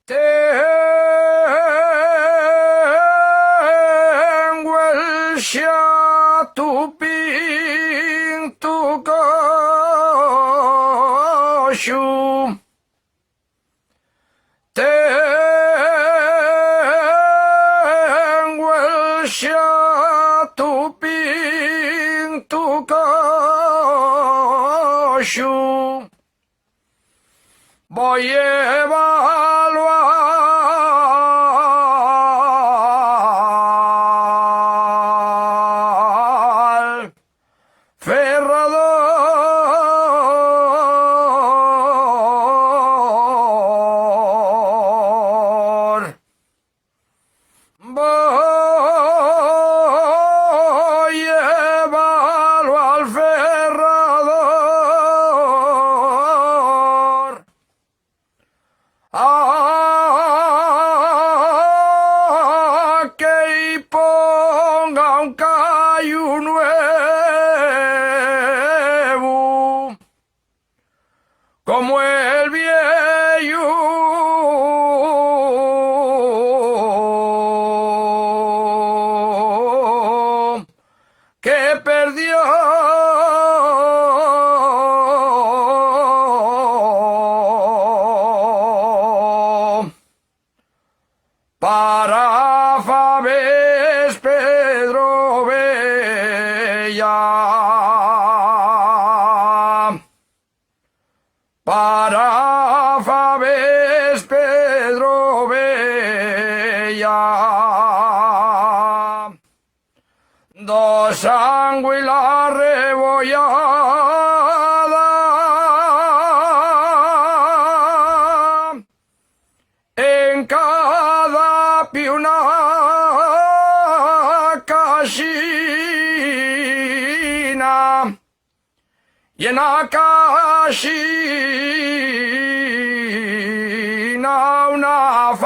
Tengo el chatupín tu coxo. Tengo el chatupín tu coxo. Voy a evaluar Ferrador. Voy a evaluar Ferrador. Que ponga un callo nuevo, como el viejo que perdió para Faves Pedro Bella, para Faves Pedro Bella, dos anguilas rebolladas en cada piuna casina, y en la casina una